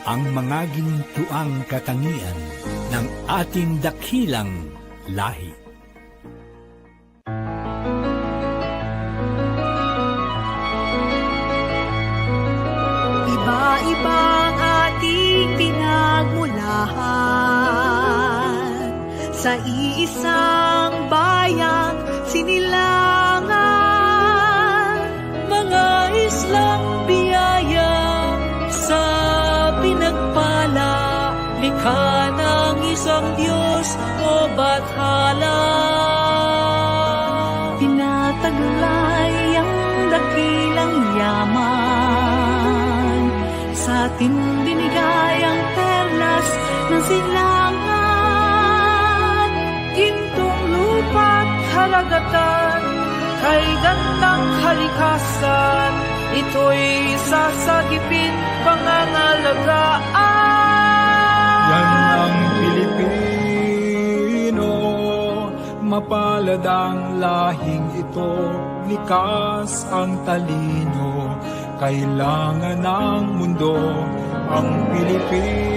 ang mga ginintuang katangian ng ating dakilang lahi. Iba-ibang ating pinagmulahan, sa iisang bayang sinilangan, mga islang biyaya sa pinagpala, likha ng isang Diyos o bathala. Tinataglay ang dakilang yaman, sa atin binigay ang perlas ng silangan, gintong lupa't haragatan, kay gandang kalikasan, ito'y sasagipin pangangalagaan. Yan ang Pilipino, mapalad ang lahing ito, likas ang talino, kailangan ng mundo ang Pilipino.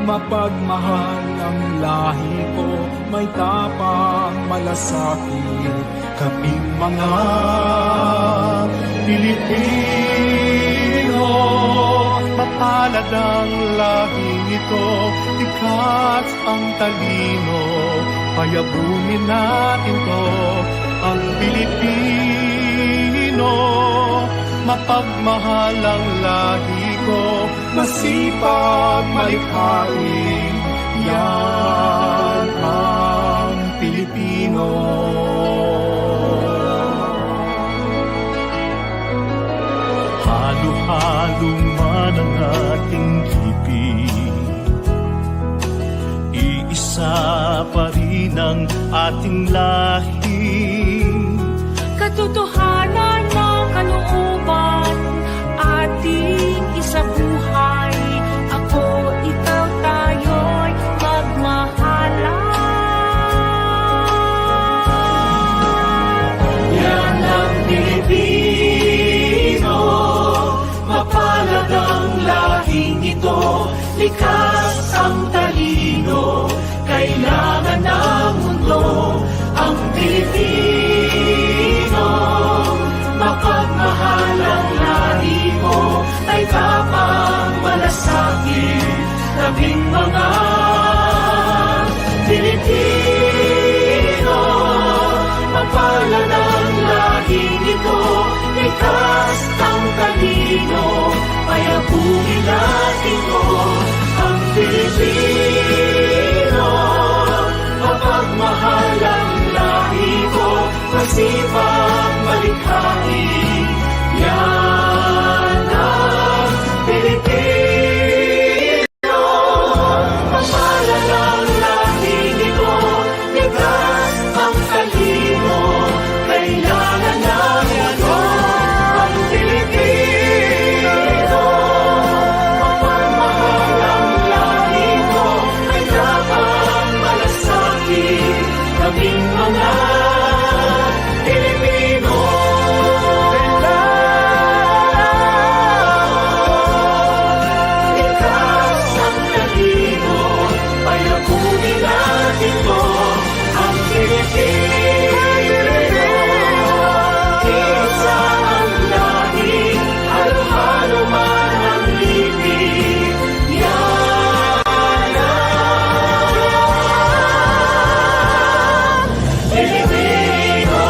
Mapagmahal ang lahi ko, may tapang malasakit, kaming mga Pilipino. Mapalad ang lahing ito, likas ang talino, payabunin natin to, ang Pilipino. Mapagmahal ang lahi ko, masipag malikhain, yan ang Pilipino. Halo-halo man ang ating ibig, iisa pa rin ang ating lahi. Katotohanan ng kalooban, ating isabuhay, ako, ikaw, tayo'y magmahalan. Yan ang Pilipino, mapalad ang lahing ito, likas ang talino, kailangan ng mundo ang Pilipino. Mapagmahal ang lahi ko, ay tapang malasakit, kaming mga Pilipino. Mapalad ang lahing ito, likas ang talino, payabunin natin ko ang Pilipino. Mapagmahal ang lahi ko, masipag malikhain, yan ang Pilipino. Mapalad ang lahing ito, likas ang talino, kailangan natin ito, ang Pilipino. Mapagmahal ang lahi ko, ay dapat malasakit, kaming mga Pilipino. Likas ang talino, payabunin natin mo ang Pilipino. Isa ang lahi, halo-halo man ang libig, yan ang Pilipino.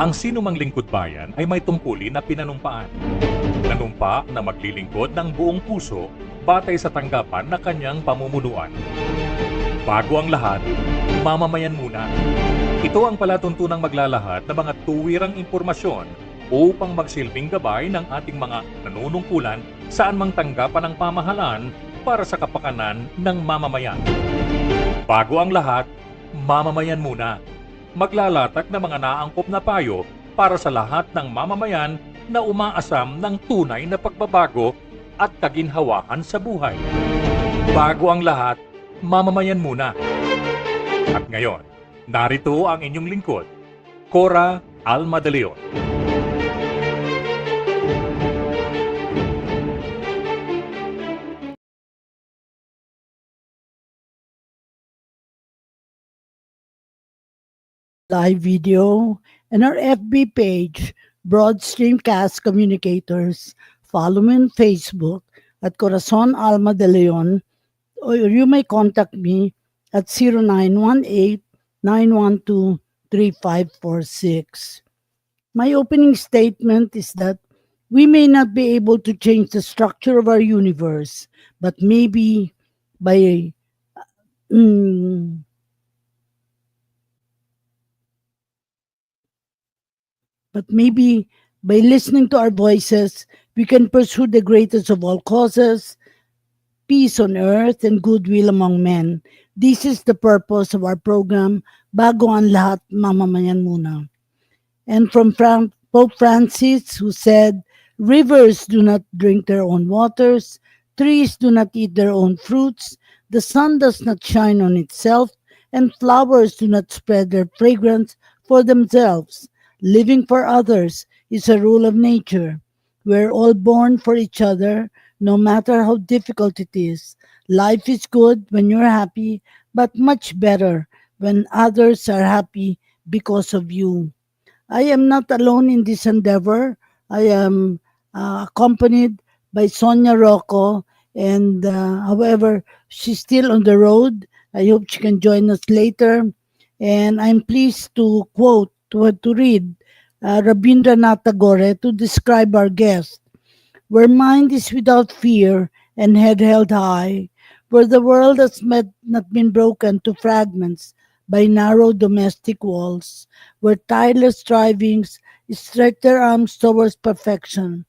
Ang sinumang lingkod bayan ay may tungkulin na pinanumpaan. Nanumpa na maglilingkod ng buong puso batay sa tanggapan na kanyang pamumunuan. Bago ang lahat, mamamayan muna. Ito ang palatuntunang maglalahat ng mga tuwirang impormasyon upang magsilbing gabay ng ating mga nanunungkulan saan mang tanggapan ng pamahalaan para sa kapakanan ng mamamayan. Bago ang lahat, mamamayan muna. Maglalatak ng mga naangkop na payo para sa lahat ng mamamayan na umaasam ng tunay na pagbabago at kaginhawahan sa buhay. Bago ang lahat, mamamayan muna. At ngayon, narito ang inyong lingkod, Cora Alma de Leon. Live video, and our FB page, Broad Streamcast Communicators. Follow me on Facebook at Corazon Alma de Leon, or you may contact me at 0918-912-3546. My opening statement is that we may not be able to change the structure of our universe, but maybe by listening to our voices, we can pursue the greatest of all causes, peace on earth and goodwill among men. This is the purpose of our program, Bago ang Lahat, Mamamayan Muna. And from Pope Francis, who said, rivers do not drink their own waters, trees do not eat their own fruits, the sun does not shine on itself, and flowers do not spread their fragrance for themselves. Living for others is a rule of nature. We're all born for each other, no matter how difficult it is. Life is good when you're happy, but much better when others are happy because of you. I am not alone in this endeavor. I am accompanied by Sonia, Roco, and however, she's still on the road. I hope she can join us later. And I'm pleased to quote, to read Rabindranath Tagore to describe our guest. Where mind is without fear and head held high, where the world has not been broken to fragments by narrow domestic walls, where tireless strivings stretch their arms towards perfection,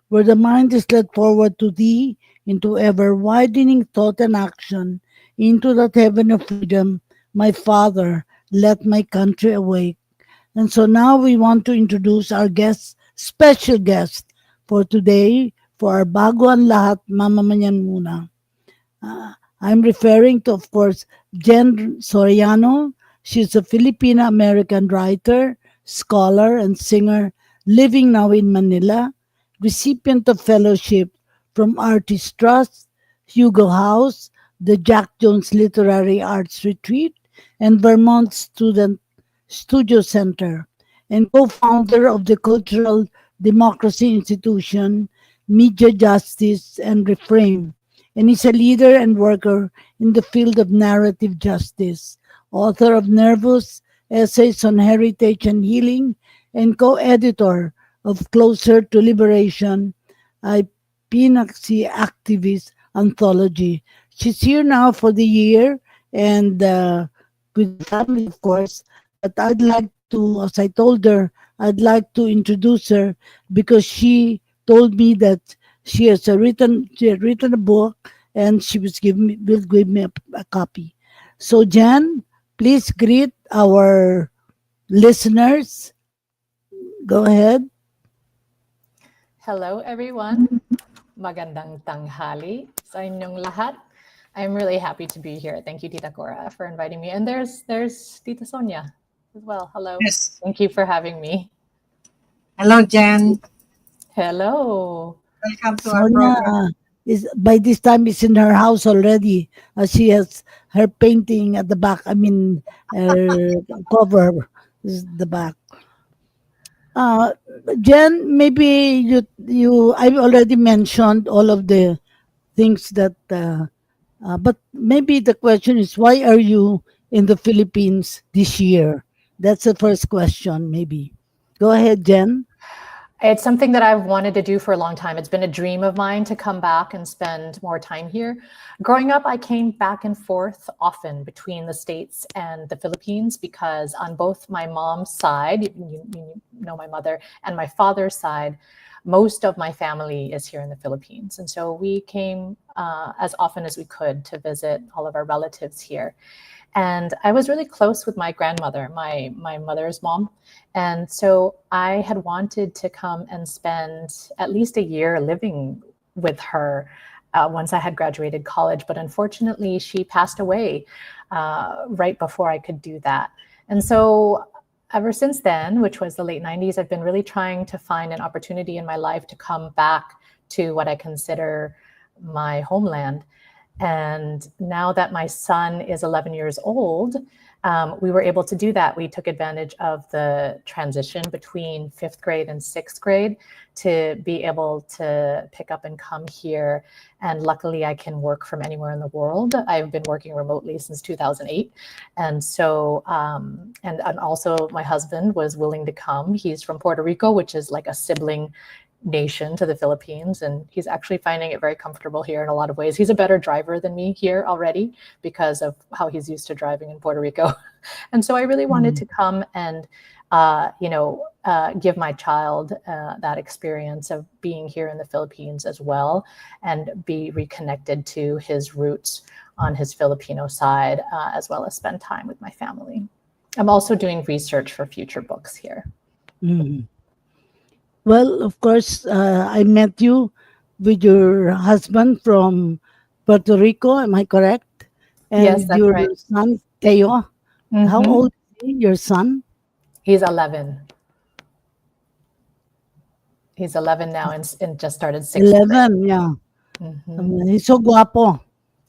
where the mind is led forward to thee into ever-widening thought and action, into that heaven of freedom, my Father, let my country awake. And so now we want to introduce our guest, special guest for today, for our Bago ang Lahat, Mamamayan Muna. I'm referring to, of course, Jen Soriano. She's a Filipina American writer, scholar, and singer living now in Manila, recipient of fellowship from Artist Trust, Hugo House, the Jack Jones Literary Arts Retreat, and Vermont Studio Center, and co-founder of the cultural democracy institution, MediaJustice and ReFrame, and is a leader and worker in the field of narrative justice, author of Nervous, Essays on Heritage and Healing, and co-editor of Closer to Liberation, a Pina activist anthology. She's here now for the year and with family, of course, but I'd like to, as I told her, I'd like to introduce her because she told me that she had written a book and she will give me a copy. So Jan, please greet our listeners. Go ahead. Hello everyone. Magandang tanghali sa inyong lahat. I'm really happy to be here. Thank you, Tita Cora, for inviting me. And there's Tita Sonia as well. Hello. Yes. Thank you for having me. Hello, Jen. Hello. Welcome to our program. Sonia is by this time is in her house already. She has her painting at the back. I mean, cover is the back. Jen, maybe you I've already mentioned all of the things that, but maybe the question is, why are you in the Philippines this year? That's the first question, maybe. Go ahead, Jen. It's something that I've wanted to do for a long time. It's been a dream of mine to come back and spend more time here. Growing up, I came back and forth often between the States and the Philippines because on both my mom's side, you know my mother, and my father's side, most of my family is here in the Philippines. And so we came as often as we could to visit all of our relatives here. And I was really close with my grandmother, my mother's mom. And so I had wanted to come and spend at least a year living with her once I had graduated college. But unfortunately, she passed away right before I could do that. And so ever since then, which was the late 90s, I've been really trying to find an opportunity in my life to come back to what I consider my homeland. And now that my son is 11 years old, we were able to do that. We took advantage of the transition between 5th grade and 6th grade to be able to pick up and come here. And luckily I can work from anywhere in the world. I've been working remotely since 2008. And so, and also my husband was willing to come. He's from Puerto Rico, which is like a sibling nation to the Philippines, and he's actually finding it very comfortable here in a lot of ways. He's a better driver than me here already because of how he's used to driving in Puerto Rico. And so I really wanted to come and give my child that experience of being here in the Philippines as well, and be reconnected to his roots on his Filipino side, as well as spend time with my family. I'm also doing research for future books here. Well, of course, I met you with your husband from Puerto Rico. Am I correct? And Yes, that's your right. son, Teo. How old is he, your son? He's 11. He's 11 now and just started 6th grade. 11, yeah. He's so guapo.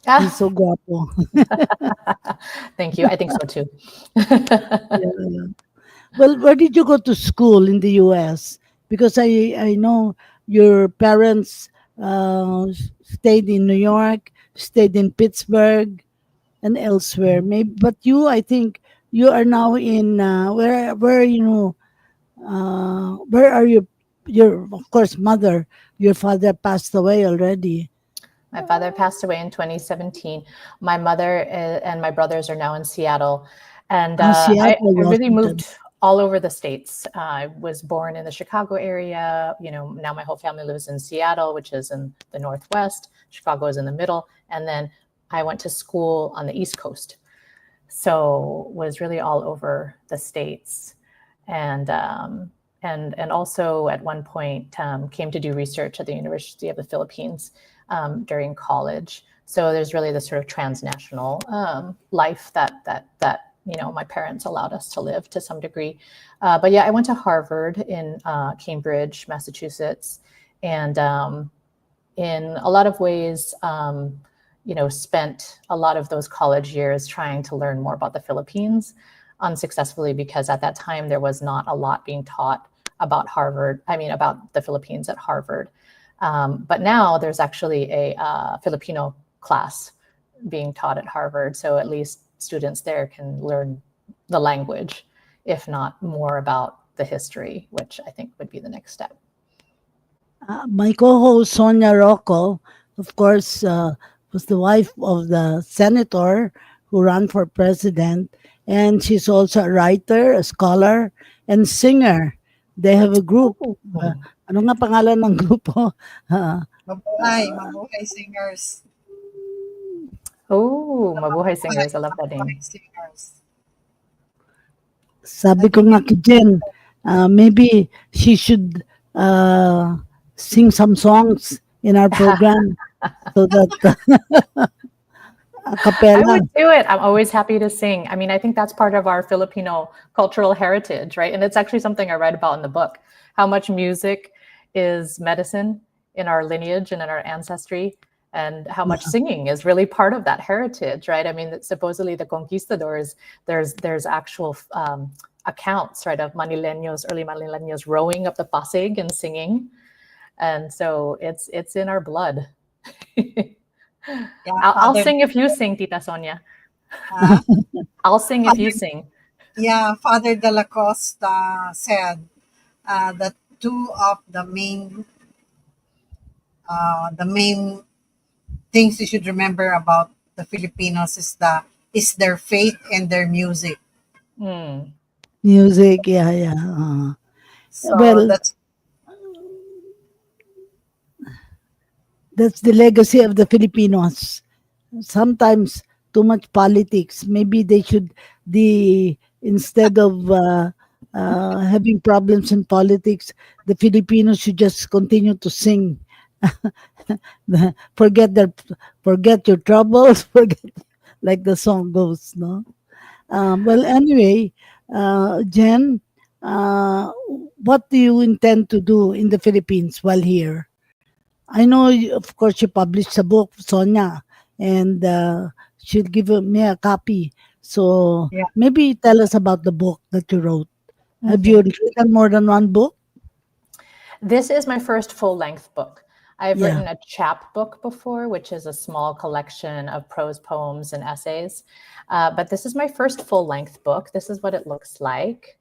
He's so guapo. Thank you. I think so too. Yeah. Well, where did you go to school in the U.S.? Because I know your parents stayed in New York, stayed in Pittsburgh, and elsewhere. Maybe, but you, I think, you are now in where are you? Your, of course, mother. Your father passed away already. My father passed away in 2017. My mother and my brothers are now in Seattle. And I really moved all over the States. I was born in the Chicago area. Now my whole family lives in Seattle, which is in the Northwest. Chicago is in the middle. And then I went to school on the East Coast. So was really all over the States. And also at one point came to do research at the University of the Philippines during college. So there's really this sort of transnational life that my parents allowed us to live to some degree. But yeah, I went to Harvard in Cambridge, Massachusetts, and in a lot of ways, spent a lot of those college years trying to learn more about the Philippines, unsuccessfully, because at that time there was not a lot being taught about about the Philippines at Harvard. But now there's actually a Filipino class being taught at Harvard. So at least students there can learn the language, if not more about the history, which I think would be the next step. My co-host, Sonia Roco, of course, was the wife of the senator who ran for president. And she's also a writer, a scholar, and singer. They have a group. Ano nga pangalan ng grupo? Mabuhay Singers. Oh, Mabuhay Singers. I love that name. Singers. Sabi ko nga kay Jen, maybe she should sing some songs in our program so that a cappella. I would do it. I'm always happy to sing. I think that's part of our Filipino cultural heritage, right? And it's actually something I read about in the book, how much music is medicine in our lineage and in our ancestry, and how much singing is really part of that heritage, right? Supposedly the conquistadors, there's actual accounts, right, of early Manileños rowing up the Pasig and singing. And so it's in our blood. Yeah, I'll sing if you sing, Tita Sonia. I'll sing if you sing. Yeah, Father de la Costa said that two of the main things you should remember about the Filipinos is their faith and their music. Music, yeah. So Well, that's the legacy of the Filipinos. Sometimes too much politics. Maybe they should, instead of having problems in politics, the Filipinos should just continue to sing. forget their forget your troubles, forget, like the song goes, no? Well, anyway, Jen, what do you intend to do in the Philippines while here? I know, of course, you published a book, Sonia, and she'll give me a copy. So Yeah. maybe tell us about the book that you wrote. Have you written more than one book? This is my first full-length book. I've Yeah. written a chapbook before, which is a small collection of prose poems and essays. But this is my first full-length book. This is what it looks like.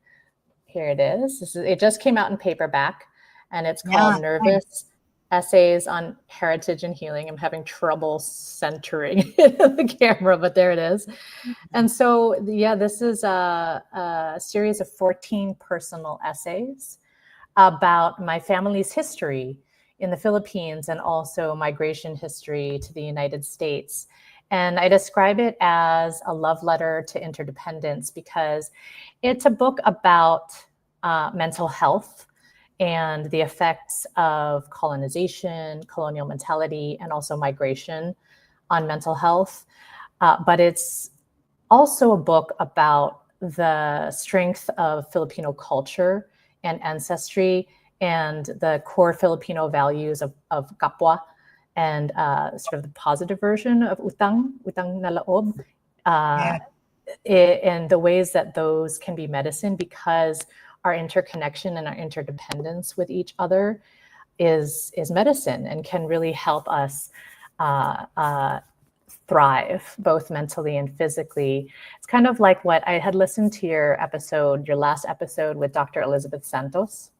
Here it is. It just came out in paperback, and it's called Yeah, Nervous Essays on Heritage and Healing. I'm having trouble centering it in the camera, but there it is. And so, yeah, this is a series of 14 personal essays about my family's history in the Philippines and also migration history to the United States. And I describe it as a love letter to interdependence because it's a book about mental health and the effects of colonization, colonial mentality, and also migration on mental health. But it's also a book about the strength of Filipino culture and ancestry and the core Filipino values of kapwa and sort of the positive version of utang na loob, and the ways that those can be medicine because our interconnection and our interdependence with each other is medicine and can really help us thrive both mentally and physically. It's kind of like what I had listened to your last episode with Dr. Elizabeth Santos.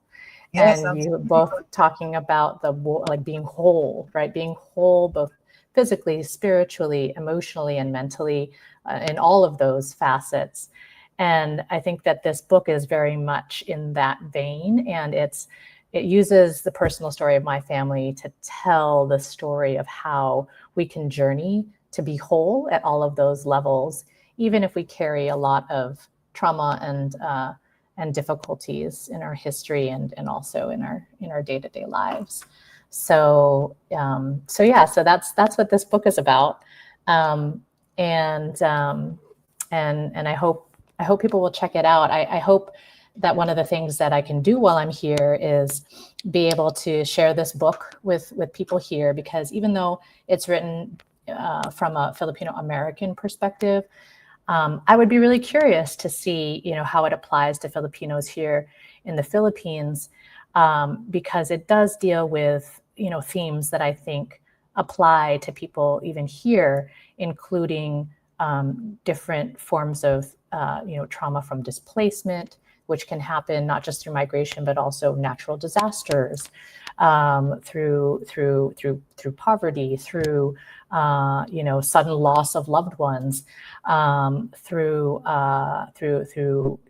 Yes, and you were both talking about like being whole, right? Being whole both physically, spiritually, emotionally, and mentally in all of those facets. And I think that this book is very much in that vein, and it uses the personal story of my family to tell the story of how we can journey to be whole at all of those levels, even if we carry a lot of trauma and difficulties in our history and also in our day-to-day lives. So that's what this book is about, and I hope people will check it out. I hope that one of the things that I can do while I'm here is be able to share this book with people here, because even though it's written from a Filipino American perspective, I would be really curious to see, how it applies to Filipinos here in the Philippines, because it does deal with, themes that I think apply to people even here, including different forms of, trauma from displacement, which can happen not just through migration, but also natural disasters, through poverty, through sudden loss of loved ones, through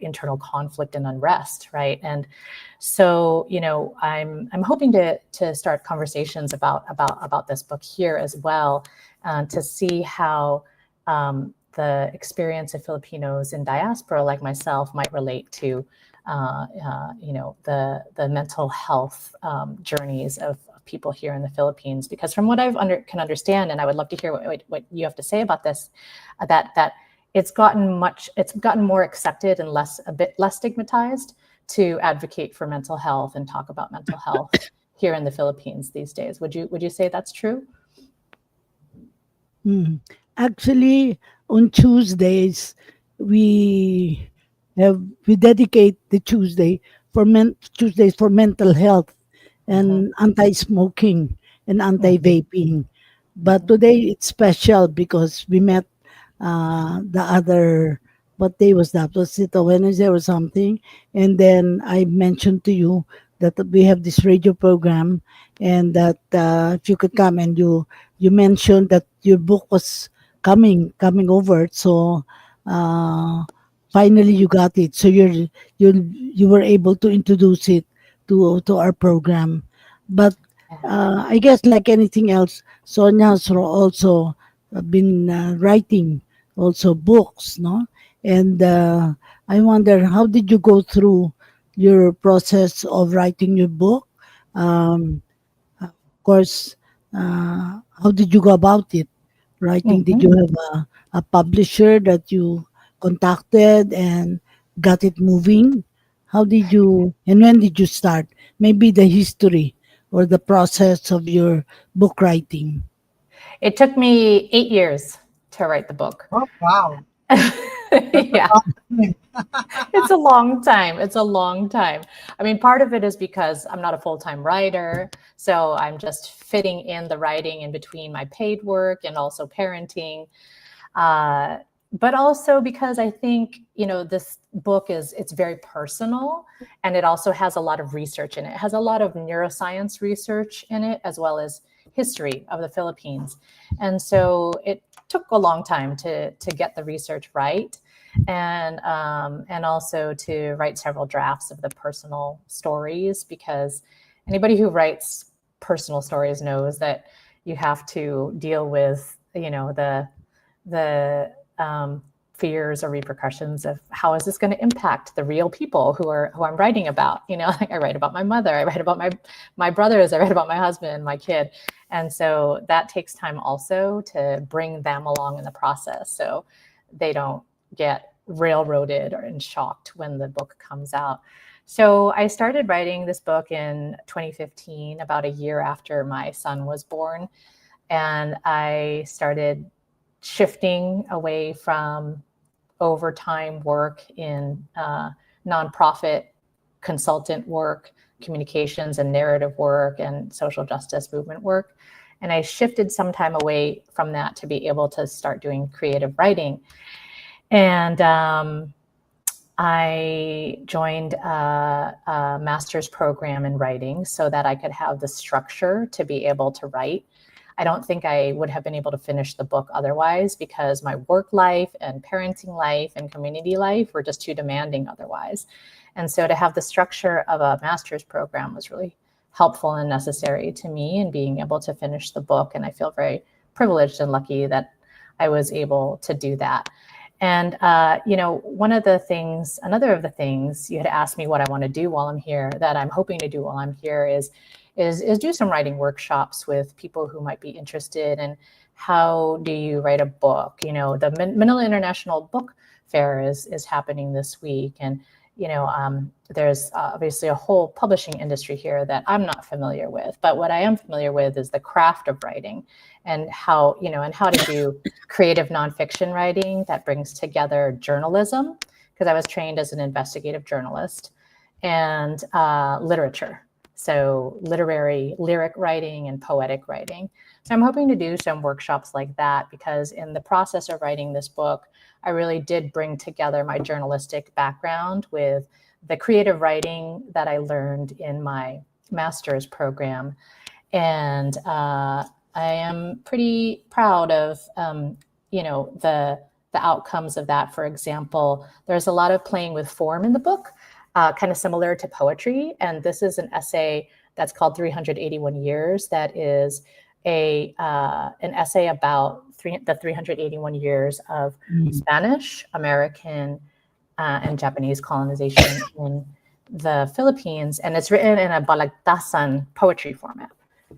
internal conflict and unrest, right? And so, I'm hoping to start conversations about this book here as well, to see how the experience of Filipinos in diaspora, like myself, might relate to, the mental health journeys of people here in the Philippines. Because from what can understand, and I would love to hear what you have to say about this, that it's gotten more accepted and a bit less stigmatized to advocate for mental health and talk about mental health here in the Philippines these days. Would you say that's true? Actually, on Tuesdays, we dedicate the Tuesdays for mental health and anti-smoking and anti-vaping. But today it's special because we met the other, what day was that? Was it a Wednesday or something? And then I mentioned to you that we have this radio program, and that if you could come, and you mentioned that your book was coming over. So finally you got it. So you were able to introduce it to our program. But I guess like anything else, Sonia has also been writing also books, no? And I wonder, how did you go through your process of writing your book? Of course, how did you go about it? Writing, did you have a publisher that you contacted and got it moving? How did you, and when did you start? Maybe the history or the process of your book writing. It took me 8 years to write the book. Oh, wow. Yeah, it's a long time. It's a long time. I mean, part of it is because I'm not a full-time writer, so I'm just fitting in the writing in between my paid work and also parenting. But also because I think, you know, this book it's very personal, and it also has a lot of research in it. It has a lot of neuroscience research in it, as well as history of the Philippines. And so it took a long time to get the research right, and also to write several drafts of the personal stories, because anybody who writes personal stories knows that you have to deal with, you know, the fears or repercussions of how is this going to impact the real people who I'm writing about. You know, like I write about my mother, I write about my brothers, I write about my husband, my kid. And so that takes time also to bring them along in the process, so they don't get railroaded or shocked when the book comes out. So I started writing this book in 2015, about a year after my son was born. And I started shifting away from overtime work in nonprofit consultant work, communications and narrative work, and social justice movement work. And I shifted some time away from that to be able to start doing creative writing. And I joined a master's program in writing so that I could have the structure to be able to write. I don't think I would have been able to finish the book otherwise, because my work life and parenting life and community life were just too demanding otherwise. And so to have the structure of a master's program was really helpful and necessary to me in being able to finish the book. And I feel very privileged and lucky that I was able to do that. And, you know, another of the things you had asked me what I want to do while I'm here, that I'm hoping to do while I'm here is do some writing workshops with people who might be interested in how do you write a book. You know, the Manila International Book Fair is happening this week. And, you know, there's obviously a whole publishing industry here that I'm not familiar with. But what I am familiar with is the craft of writing, and how, you know, and how to do creative nonfiction writing that brings together journalism, because I was trained as an investigative journalist, and literature. So lyric writing and poetic writing. So I'm hoping to do some workshops like that, because in the process of writing this book, I really did bring together my journalistic background with the creative writing that I learned in my master's program. And I am pretty proud of, you know, the outcomes of that. For example, there's a lot of playing with form in the book, kind of similar to poetry. And this is an essay that's called 381 Years. That is an essay about the 381 years of Spanish, American, and Japanese colonization in the Philippines. And it's written in a balagtasan poetry format,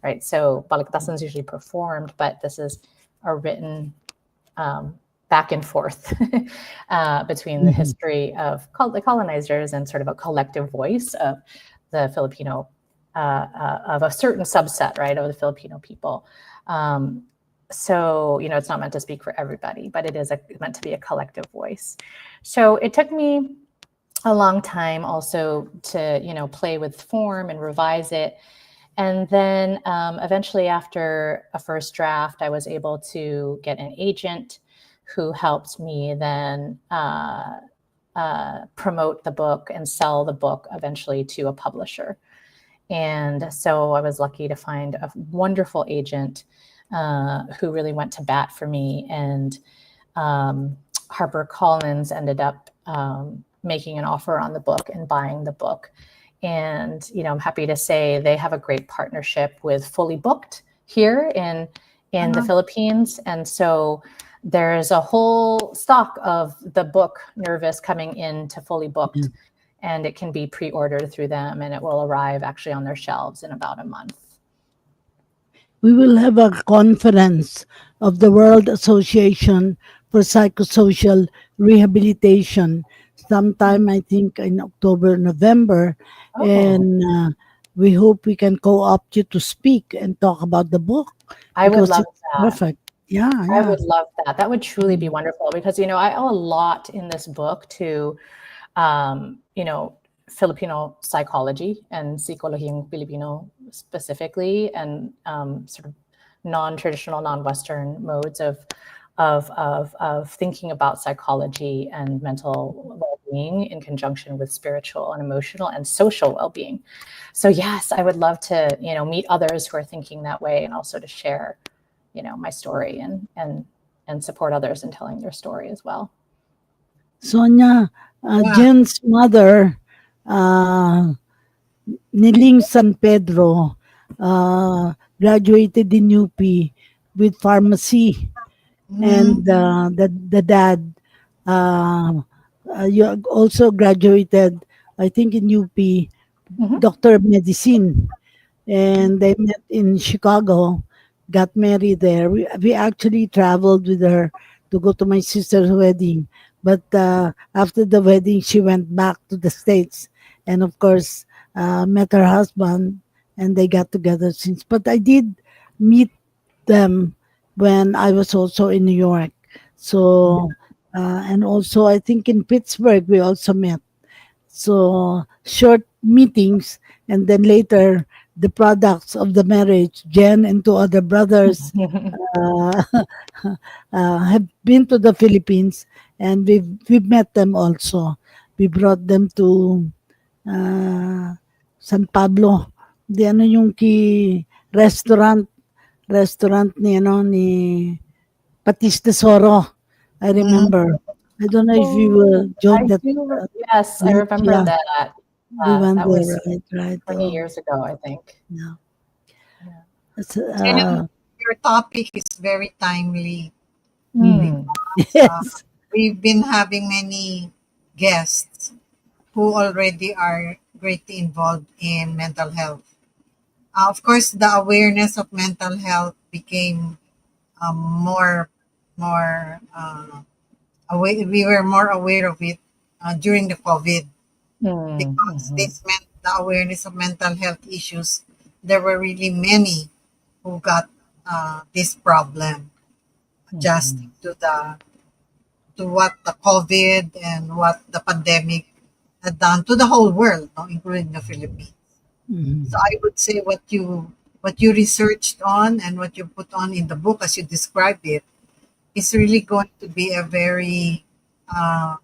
right? So balagtasan is usually performed, but this is a written back and forth between the history of the colonizers and sort of a collective voice of the Filipino, of a certain subset, right, of the Filipino people. So, you know, it's not meant to speak for everybody, but it is meant to be a collective voice. So it took me a long time also to, you know, play with form and revise it. And then eventually, after a first draft, I was able to get an agent who helped me then promote the book and sell the book eventually to a publisher. And so I was lucky to find a wonderful agent who really went to bat for me. And HarperCollins ended up making an offer on the book and buying the book. And, you know, I'm happy to say they have a great partnership with Fully Booked here in the Philippines. And so there's a whole stock of the book Nervous coming in to fully booked, and it can be pre-ordered through them, and it will arrive actually on their shelves in about a month. We will have a conference of the World Association for Psychosocial Rehabilitation sometime, I think, in October, November. And we hope we can co-opt you to speak and talk about the book. I would because love it's that. Perfect. Yeah, I would love that. That would truly be wonderful because, I owe a lot in this book to, Filipino psychology and Psikolohiyang Pilipino specifically, and sort of non-traditional, non-Western modes of thinking about psychology and mental well-being in conjunction with spiritual and emotional and social well-being. So yes, I would love to, meet others who are thinking that way, and also to share, my story and support others in telling their story as well. Sonia, Jen's mother, Niling San Pedro, graduated in UP with pharmacy. And the dad you also graduated, I think, in UP, Doctor of Medicine. And they met in Chicago, got married there. We actually traveled with her to go to my sister's wedding. But after the wedding, she went back to the States and, of course, met her husband, and they got together since. But I did meet them when I was also in New York. So, and also I think in Pittsburgh, we also met. So short meetings, and then later the products of the marriage, Jen and two other brothers have been to the Philippines, and we've met them also. We brought them to San Pablo. Di ano yung restaurant ni Patis Tesoro. I remember. I don't know if you joined that. Yes, I remember Yeah. that. We went that there, was right. 20 years ago, I think. Yeah. It's, Your topic is very timely. yes. We've been having many guests who already are greatly involved in mental health. Of course, the awareness of mental health became more aware. We were more aware of it during the COVID, because this meant the awareness of mental health issues. There were really many who got this problem, adjusting to what the COVID and what the pandemic had done to the whole world, no, including the Philippines. So I would say what you researched on and what you put on in the book as you described it is really going to be a very not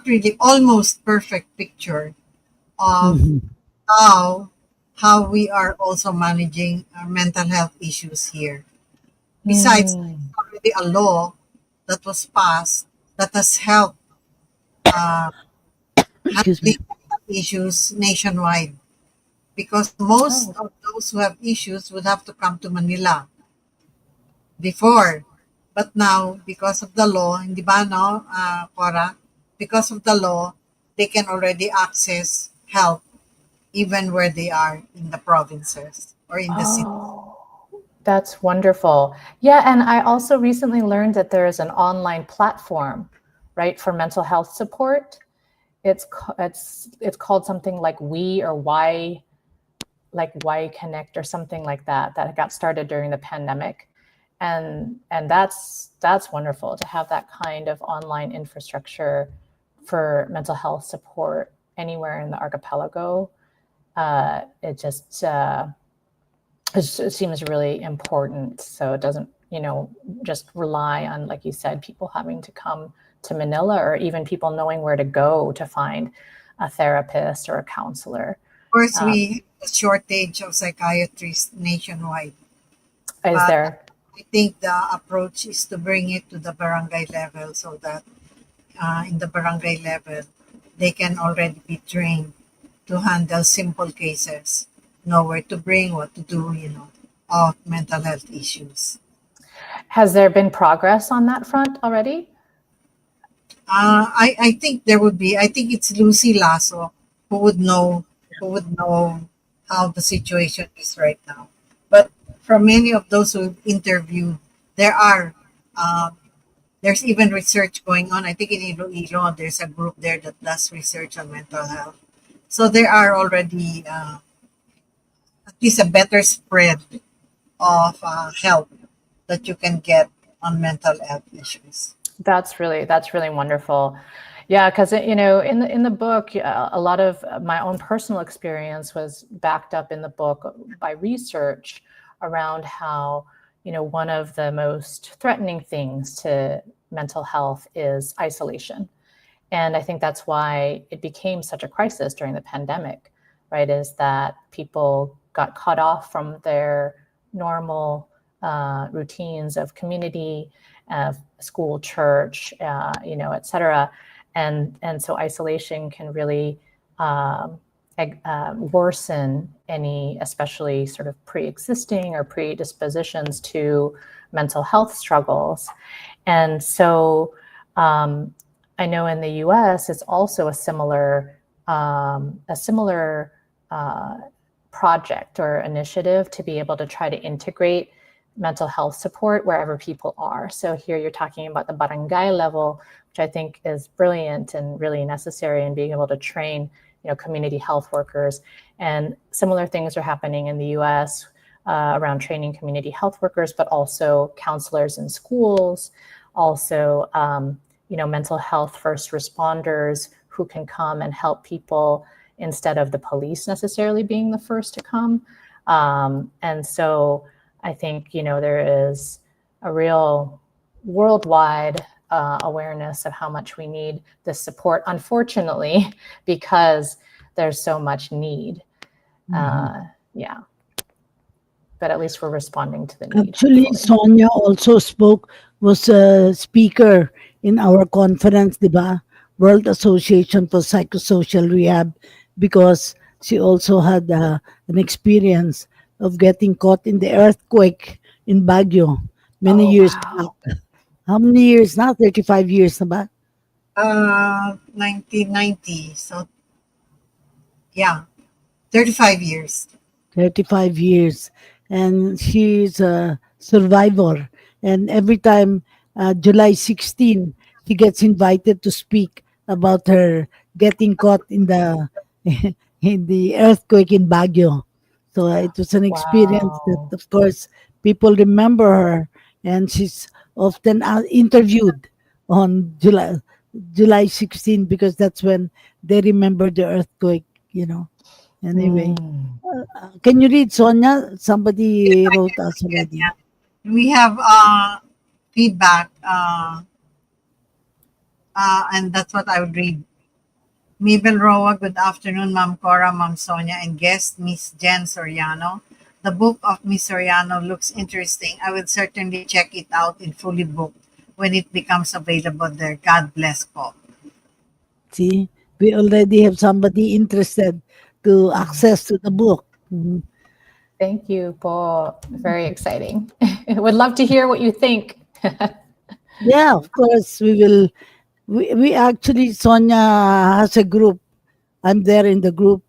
really, almost perfect picture of how we are also managing our mental health issues here. Besides, there's already a law that was passed that has helped Excuse me. handling issues nationwide, because most of those who have issues would have to come to Manila before. But now, because of the law, hindi ba, no, Cora? Because of the law, they can already access help even where they are in the provinces or in the city. That's wonderful. Yeah, and I also recently learned that there is an online platform, right, for mental health support. It's called something like We or Why, like Why Connect or something like that got started during the pandemic. And that's wonderful to have that kind of online infrastructure for mental health support anywhere in the archipelago. It just it seems really important, so it doesn't just rely on, like you said, people having to come to Manila, or even people knowing where to go to find a therapist or a counselor. Of course, we have a shortage of psychiatrists nationwide. Is there? I think the approach is to bring it to the barangay level, so that in the barangay level, they can already be trained to handle simple cases, know where to bring, what to do, of mental health issues. Has there been progress on that front already? I think there would be. I think it's Lucy Lasso who would know how the situation is right now. But from many of those who interviewed, there are there's even research going on. I think in Iloilo, there's a group there that does research on mental health. So there are already at least a better spread of help that you can get on mental health issues. That's really wonderful. Yeah, because in the book, a lot of my own personal experience was backed up in the book by research around how one of the most threatening things to mental health is isolation, and I think that's why it became such a crisis during the pandemic, right? Is that people got cut off from their normal routines of community, school, church, et cetera. And so isolation can really worsen any, especially sort of pre-existing or predispositions to mental health struggles. And so I know in the US, it's also a similar project or initiative to be able to try to integrate mental health support wherever people are. So here you're talking about the barangay level, which I think is brilliant and really necessary in being able to train, community health workers. And similar things are happening in the US around training community health workers, but also counselors in schools, also, mental health first responders who can come and help people instead of the police necessarily being the first to come. And so I think, there is a real worldwide awareness of how much we need this support, unfortunately, because there's so much need. Yeah. But at least we're responding to the need. Actually, Sonia also was a speaker in our conference, diba? World Association for Psychosocial Rehab, because she also had an experience of getting caught in the earthquake in Baguio many years back. How many years now? 35 years na ba? 1990. So, yeah, 35 years. 35 years. And she's a survivor. And every time July 16, she gets invited to speak about her getting caught in the in the earthquake in Baguio. So it was an experience that, of course, people remember her, and she's often interviewed on July 16 because that's when they remember the earthquake. Anyway, can you read, Sonia? Somebody wrote us already. Yeah. We have feedback, and that's what I would read. Mabel Roa, good afternoon, Ma'am Cora, Ma'am Sonia, and guest Miss Jen Soriano. The book of Miss Soriano looks interesting. I will certainly check it out in fully booked when it becomes available there. God bless po. See, we already have somebody interested to access to the book. Thank you po. Very exciting. Would love to hear what you think. Yeah, of course, we will. We actually, Sonia has a group. I'm there in the group.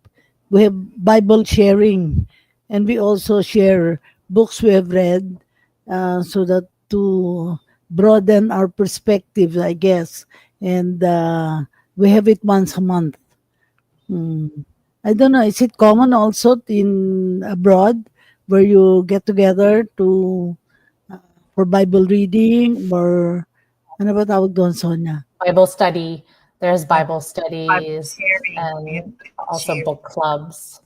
We have Bible sharing, and we also share books we have read, so that to broaden our perspective, I guess. And we have it once a month. I don't know. Is it common also in abroad where you get together to for Bible reading, or ano ba tawag doon, Sonia? Bible study. There's Bible studies sharing, and also book clubs.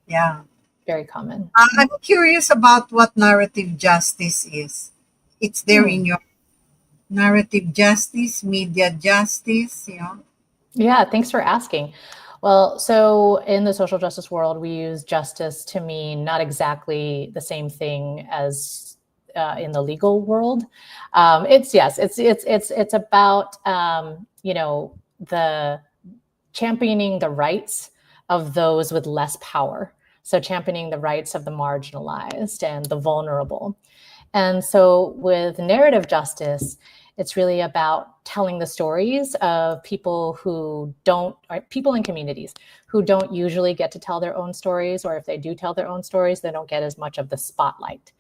Yeah. Very common. I'm curious about what narrative justice is. It's there in your narrative justice, media justice, Yeah, thanks for asking. Well, so in the social justice world, we use justice to mean not exactly the same thing as in the legal world. It's about the championing the rights of those with less power. So championing the rights of the marginalized and the vulnerable. And so with narrative justice, it's really about telling the stories of people who don't, or people in communities who don't usually get to tell their own stories, or if they do tell their own stories, they don't get as much of the spotlight.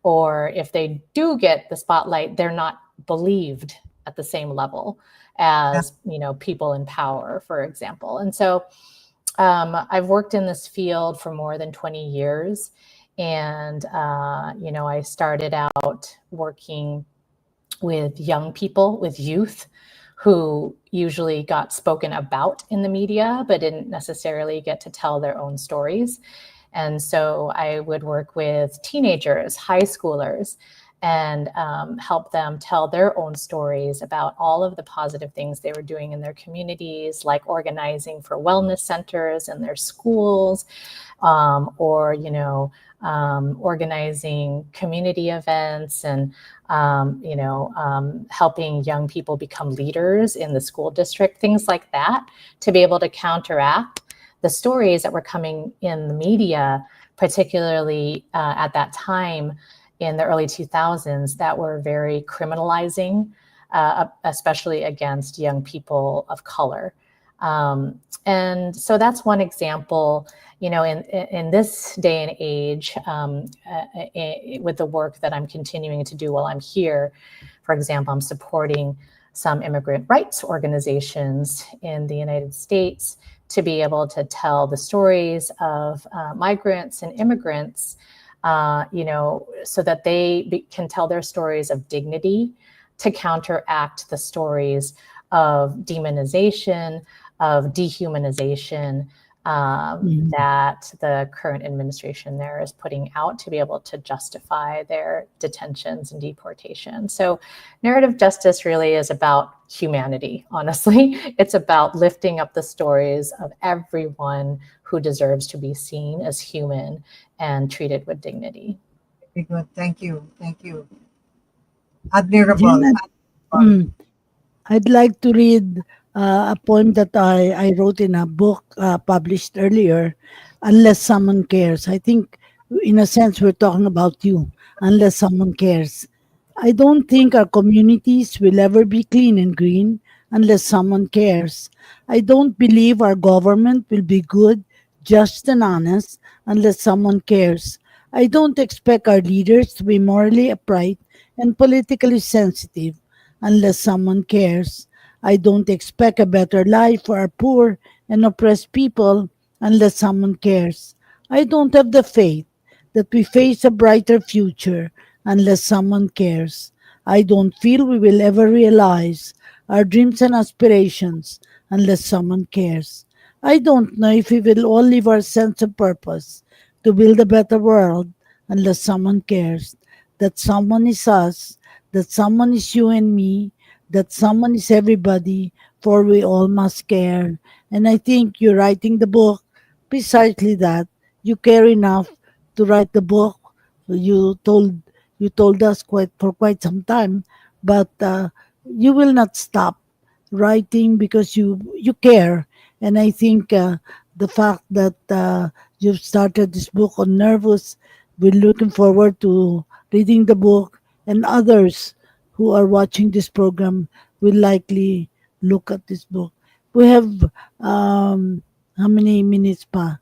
Or if they do get the spotlight, they're not believed at the same level as, you know, people in power, for example. And so I've worked in this field for more than 20 years. And, you know, I started out working with young people, with youth, who usually got spoken about in the media, but didn't necessarily get to tell their own stories. And so I would work with teenagers, high schoolers, and help them tell their own stories about all of the positive things they were doing in their communities, like organizing for wellness centers in their schools, or, you know, organizing community events and, you know, helping young people become leaders in the school district, things like that, to be able to counteract the stories that were coming in the media, particularly at that time in the early 2000s, that were very criminalizing, especially against young people of color. And so that's one example, you know, in this day and age, with the work that I'm continuing to do while I'm here. For example, I'm supporting some immigrant rights organizations in the United States to be able to tell the stories of migrants and immigrants, you know, so that they can tell their stories of dignity, to counteract the stories of demonization, of dehumanization that the current administration there is putting out to be able to justify their detentions and deportation. So narrative justice really is about humanity, honestly. It's about lifting up the stories of everyone who deserves to be seen as human and treated with dignity. Very good. Thank you. Thank you. Admirable. Janet, I'd like to read a poem that I wrote in a book published earlier, Unless Someone Cares. I think, in a sense, we're talking about you, unless someone cares. I don't think our communities will ever be clean and green unless someone cares. I don't believe our government will be good, just, and honest unless someone cares. I don't expect our leaders to be morally upright and politically sensitive unless someone cares. I don't expect a better life for our poor and oppressed people unless someone cares. I don't have the faith that we face a brighter future unless someone cares. I don't feel we will ever realize our dreams and aspirations unless someone cares. I don't know if we will all live our sense of purpose to build a better world unless someone cares. That someone is us, that someone is you and me, that someone is everybody, for we all must care. And I think you're writing the book precisely that. You care enough to write the book. You told us for quite some time, but you will not stop writing because you care. And I think the fact that you've started this book on nervous, we're looking forward to reading the book, and others who are watching this program will likely look at this book. We have how many minutes pa?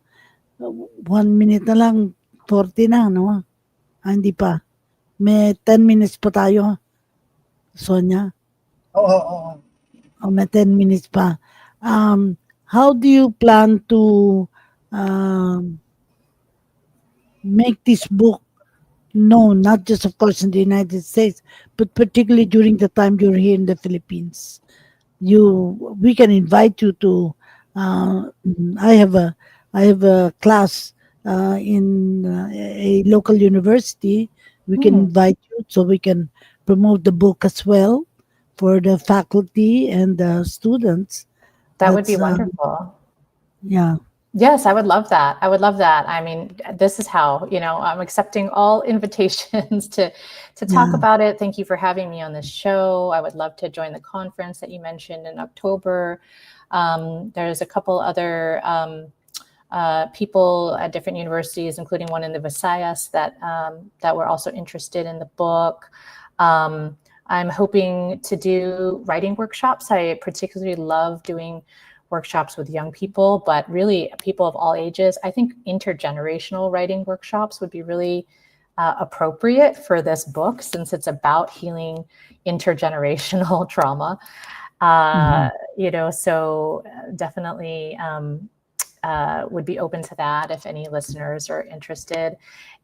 1 minute na lang, 40 na, no? Hindi pa. May 10 minutes pa tayo, Sonia. Oh. May 10 minutes pa. How do you plan to make this book known, not just, of course, in the United States, but particularly during the time you're here in the Philippines? We can invite you to. I have a class in a local university. We can invite you so we can promote the book as well for the faculty and the students. That would be wonderful. Yeah. Yes, I would love that. I would love that. I mean, this is how, you know, I'm accepting all invitations to talk about it. Thank you for having me on this show. I would love to join the conference that you mentioned in October. There's a couple other people at different universities, including one in the Visayas, that were also interested in the book. I'm hoping to do writing workshops. I particularly love doing workshops with young people, but really people of all ages. I think intergenerational writing workshops would be really appropriate for this book, since it's about healing intergenerational trauma. You know, so definitely would be open to that if any listeners are interested.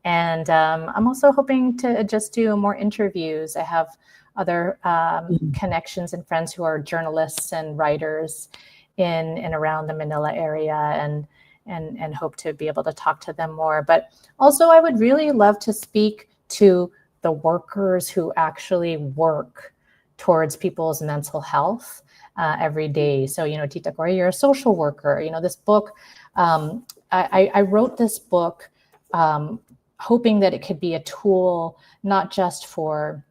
And I'm also hoping to just do more interviews. I have other connections and friends who are journalists and writers in and around the Manila area, and hope to be able to talk to them more. But also I would really love to speak to the workers who actually work towards people's mental health every day. So, you know, Tita Cory, you're a social worker. You know, this book, I wrote this book hoping that it could be a tool, not just for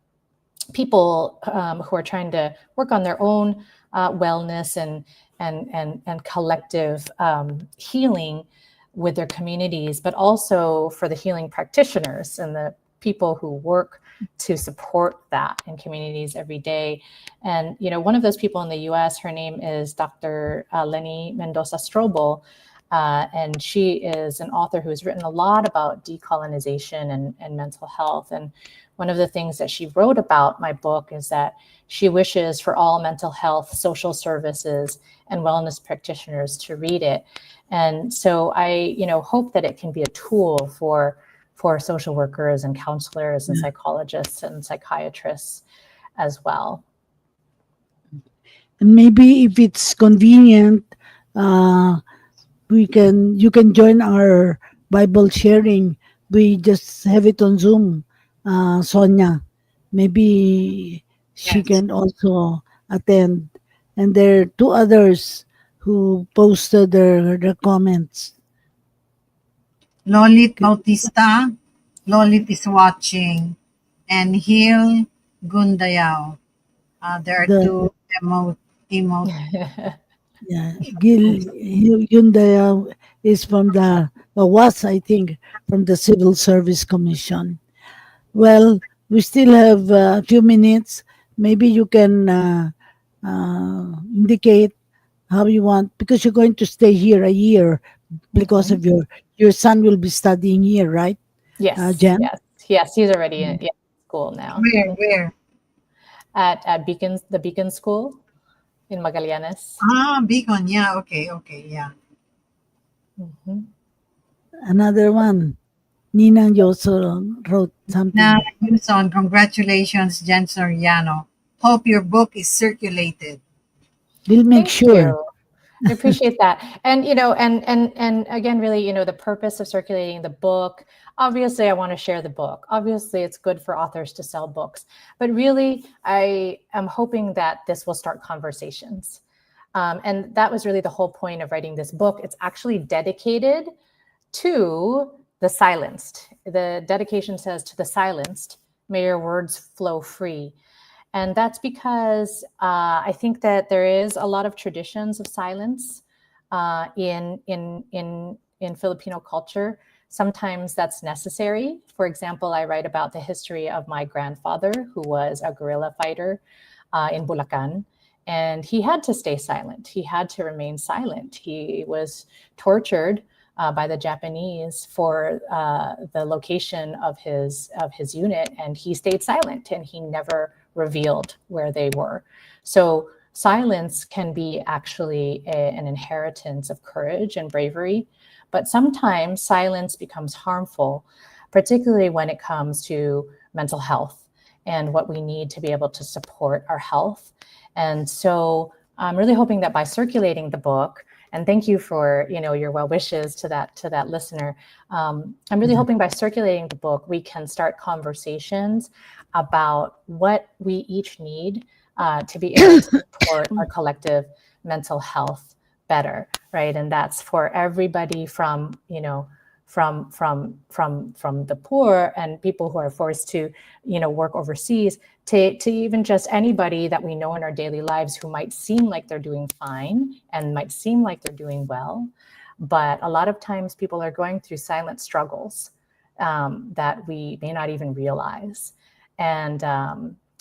people who are trying to work on their own wellness and collective healing with their communities, but also for the healing practitioners and the people who work to support that in communities every day. And, you know, one of those people in the US, her name is Dr. Lenny Mendoza Strobel, and she is an author who has written a lot about decolonization and mental health. And one of the things that she wrote about my book is that she wishes for all mental health, social services, and wellness practitioners to read it. And so I, you know, hope that it can be a tool for social workers and counselors and psychologists and psychiatrists as well. And maybe if it's convenient, you can join our Bible sharing. We just have it on Zoom. Sonia, maybe she can also attend. And there are two others who posted their comments. Lolit Bautista, Lolit is watching, and Hil Gundayao. There are two emote. Yeah, Hyundai is from was, I think, from the Civil Service Commission. Well, we still have a few minutes. Maybe you can indicate how you want, because you're going to stay here a year because of your son will be studying here, right? Yes, Jen? yes, he's already in school now. Where? At the Beacon School in Magallanes. Beacon, yeah, okay, yeah. Another one. Nina also wrote something. Now, Yuson, congratulations, Jen Soriano. Hope your book is circulated. We'll make sure. You. I appreciate that. And, you know, and again, really, you know, the purpose of circulating the book, obviously I want to share the book. Obviously it's good for authors to sell books, but really I am hoping that this will start conversations. And that was really the whole point of writing this book. It's actually dedicated to the silenced. The dedication says, to the silenced, may your words flow free. And that's because I think that there is a lot of traditions of silence in Filipino culture. Sometimes that's necessary. For example, I write about the history of my grandfather, who was a guerrilla fighter in Bulacan, and he had to stay silent. He had to remain silent. He was tortured by the Japanese for the location of his unit, and he stayed silent, and he never revealed where they were. So silence can be actually an inheritance of courage and bravery, but sometimes silence becomes harmful, particularly when it comes to mental health and what we need to be able to support our health. And so I'm really hoping that by circulating the book, and thank you for, you know, your well wishes to that listener. I'm really hoping by circulating the book, we can start conversations about what we each need to be able to support our collective mental health better, right? And that's for everybody from, you know, from the poor and people who are forced to, work overseas, to even just anybody that we know in our daily lives who might seem like they're doing fine and might seem like they're doing well. But a lot of times people are going through silent struggles that we may not even realize. And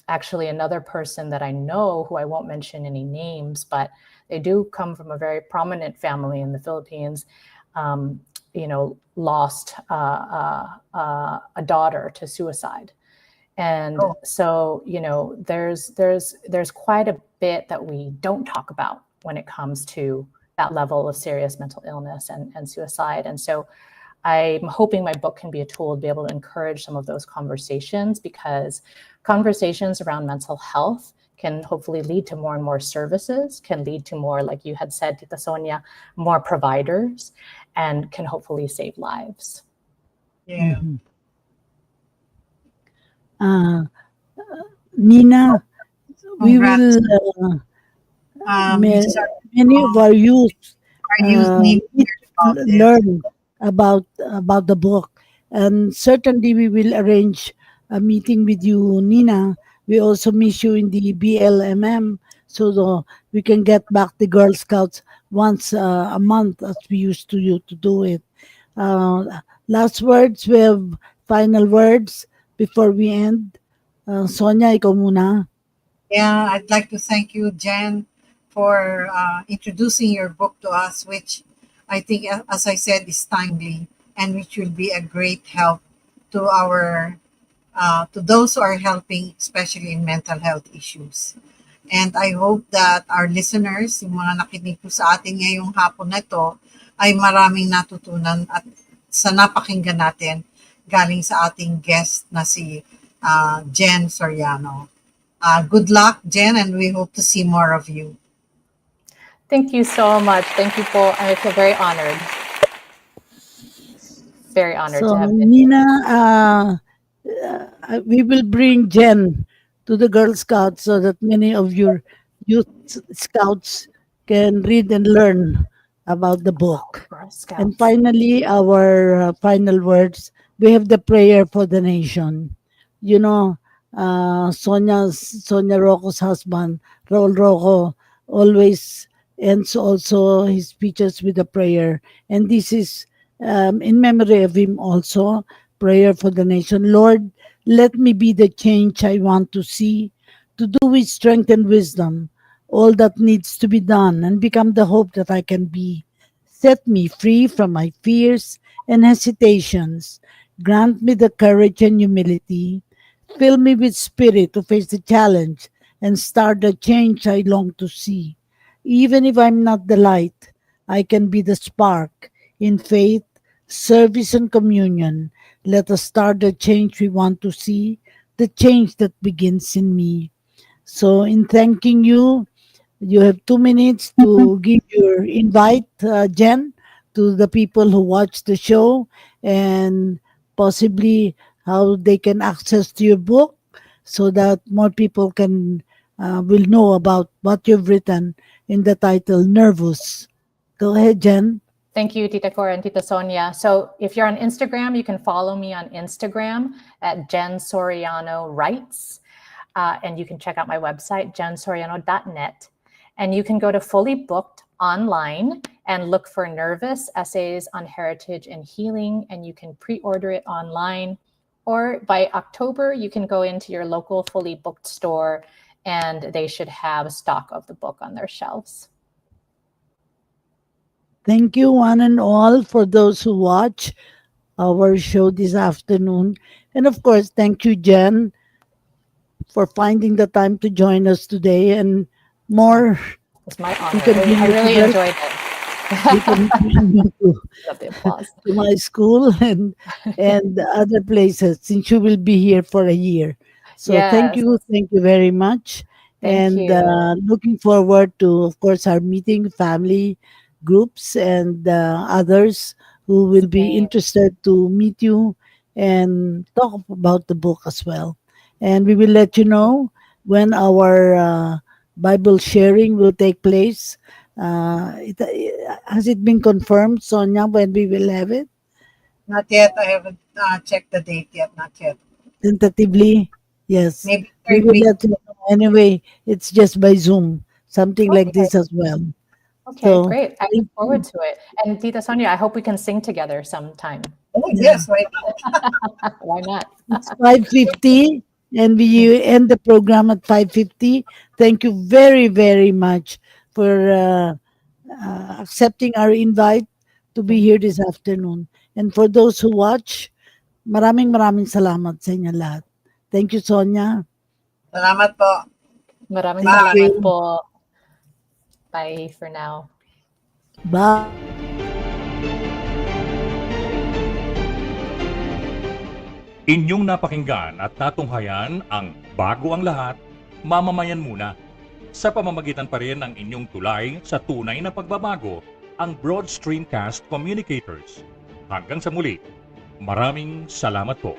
actually another person that I know, who I won't mention any names, but they do come from a very prominent family in the Philippines, lost a daughter to suicide. And so, there's quite a bit that we don't talk about when it comes to that level of serious mental illness and suicide. And so I'm hoping my book can be a tool to be able to encourage some of those conversations, because conversations around mental health can hopefully lead to more and more services, can lead to more, like you had said, Tita Sonia, more providers, and can hopefully save lives. Yeah. Nina, we Congrats. will, Many many of our youth need need about to this. learn about the book. And certainly we will arrange a meeting with you, Nina. We also miss you in the BLMM, so we can get back the Girl Scouts once a month as we used to do it. Last words, we have final words before we end. Sonia, ikaw muna. Yeah, I'd like to thank you, Jen, for introducing your book to us, which I think, as I said, is timely and which will be a great help to to those who are helping, especially in mental health issues. And I hope that our listeners, yung mga nakinig po sa atin ngayong hapon na ito, ay maraming natutunan at sa napakinggan natin galing sa ating guest na si Jen Soriano. Good luck, Jen, and we hope to see more of you. Thank you so much. Thank you po. I feel very honored. Very honored to have been. Nina, we will bring Jen to the Girl Scouts so that many of your youth scouts can read and learn about the book. And finally, our final words. We have the prayer for the nation. Sonia Roco's husband, Raul Roco, always ends also his speeches with a prayer. And this is in memory of him also, prayer for the nation. Lord, let me be the change I want to see, to do with strength and wisdom all that needs to be done, and become the hope that I can be. Set me free from my fears and hesitations. Grant me the courage and humility. Fill me with spirit to face the challenge and start the change I long to see. Even if I'm not the light, I can be the spark. In faith, service, and communion, let us start the change we want to see, the change that begins in me. So, in thanking you, you have 2 minutes to give your invite, Jen, to the people who watch the show, and possibly how they can access to your book so that more people will know about what you've written in the title Nervous. Go ahead, Jen. Thank you, Tita Cora and Tita Sonia. So if you're on Instagram, you can follow me on Instagram at Jen Soriano Writes. And you can check out my website, jensoriano.net. And you can go to Fully Booked online and look for Nervous Essays on Heritage and Healing. And you can pre-order it online. Or by October, you can go into your local Fully Booked store and they should have stock of the book on their shelves. Thank you, one and all, for those who watch our show this afternoon. And of course, thank you, Jen, for finding the time to join us today. And more. It's my honor. I really enjoyed it. You can Love the applause. to my school and other places, since you will be here for a year. So thank you very much. Thank you. Looking forward to, of course, our meeting, family groups, and others who will be interested to meet you and talk about the book as well. And we will let you know when our Bible sharing will take place. Has it been confirmed, Sonia, when we will have it? Not yet. I haven't checked the date yet. Not yet. Tentatively, yes. Maybe We third will week. let you know. Anyway, it's just by Zoom, something like Okay. this as well. Okay, So, great. I thank look forward to it. And Tita Sonia, I hope we can sing together sometime. Oh, Yeah. yes. Why not? Why not? It's 5:50 and we end the program at 5:50. Thank you very, very much for accepting our invite to be here this afternoon. And for those who watch, maraming salamat sa inyo lahat. Thank you, Sonia. Salamat po. Maraming Bye. salamat po. Bye for now. Bye. Inyong napakinggan at natunghayan ang Bago ang Lahat, Mamamayan Muna. Sa pamamagitan pa rin ng inyong tulay sa tunay na pagbabago, ang Broad Streamcast Communicators. Hanggang sa muli, maraming salamat po.